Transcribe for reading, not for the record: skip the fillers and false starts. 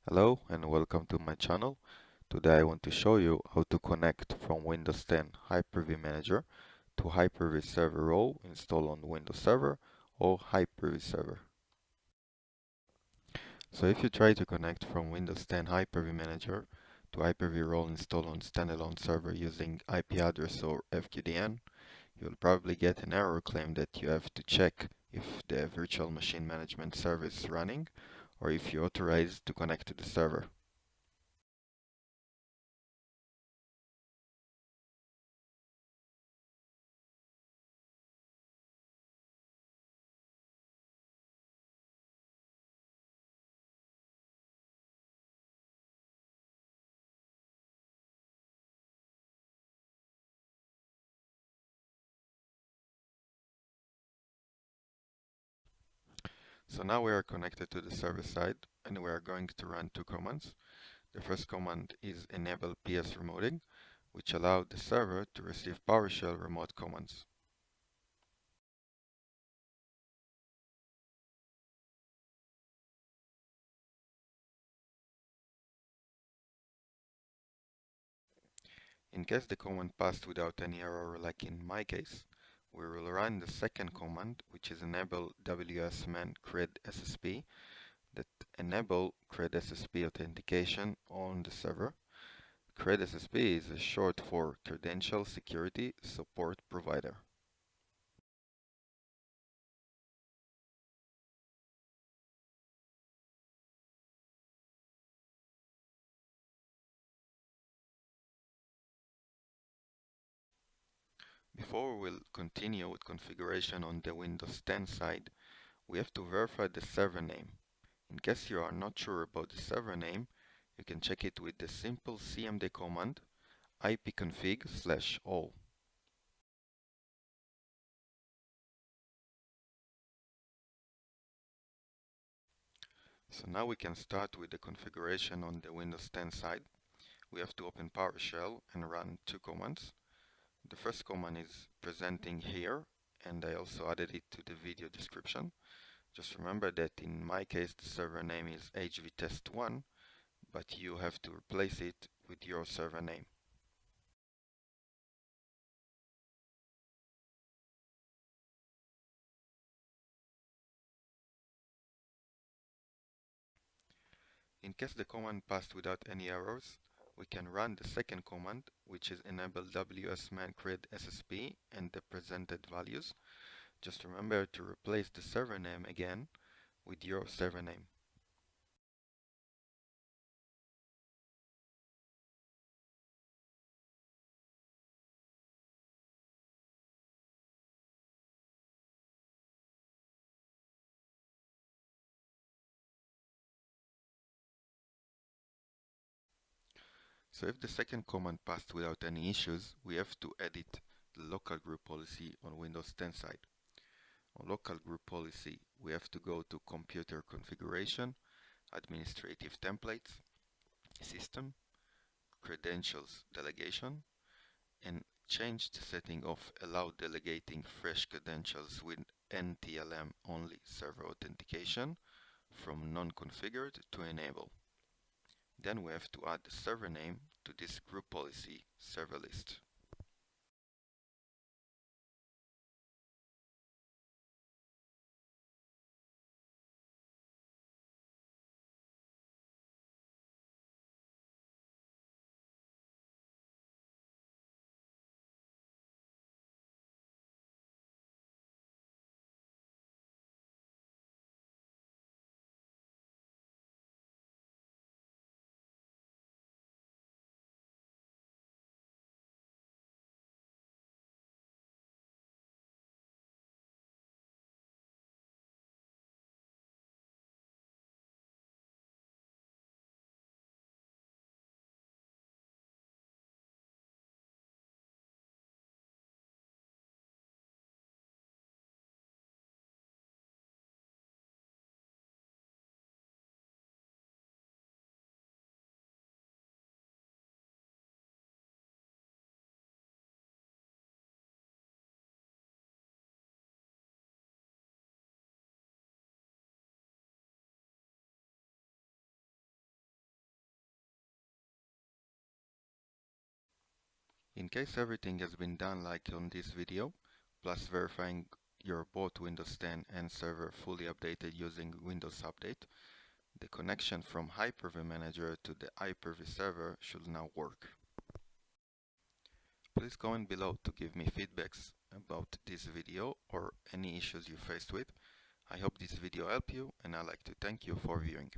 Hello and welcome to my channel. Today I want to show you how to connect from Windows 10 Hyper-V Manager to Hyper-V Server role installed on Windows Server or Hyper-V Server. So if you try to connect from Windows 10 Hyper-V Manager to Hyper-V role installed on standalone server using IP address or FQDN, you'll probably get an error claim that you have to check if the virtual machine management service is running or if you're authorized to connect to the server. So now we are connected to the server side and we are going to run two commands. The first command is enable PS remoting, which allows the server to receive PowerShell remote commands. In case the command passed without any error, like in my case, we will run the second command, which is enable wsman cred SSP, that enable cred SSP authentication on the server. Cred SSP is a short for Credential Security Support Provider. Before we'll continue with configuration on the Windows 10 side, we have to verify the server name. In case you are not sure about the server name, you can check it with the simple cmd command ipconfig/all. So now we can start with the configuration on the Windows 10 side. We have to open PowerShell and run two commands. The first command is presenting here, and I also added it to the video description. Just remember that in my case the server name is hvtest1, but you have to replace it with your server name. In case the command passed without any errors, we can run the second command, which is enable wsman cred SSP and the presented values. Just remember to replace the server name again with your server name. So if the second command passed without any issues, we have to edit the local group policy on Windows 10 side. On local group policy, we have to go to Computer Configuration, Administrative Templates, System, Credentials Delegation, and change the setting of Allow Delegating Fresh Credentials with NTLM Only Server Authentication from Non-Configured to Enable. Then we have to add the server name to this group policy server list. In case everything has been done like on this video, plus verifying your both Windows 10 and server fully updated using Windows Update, the connection from Hyper-V Manager to the Hyper-V server should now work. Please comment below to give me feedbacks about this video or any issues you faced with. I hope this video helped you, and I'd like to thank you for viewing.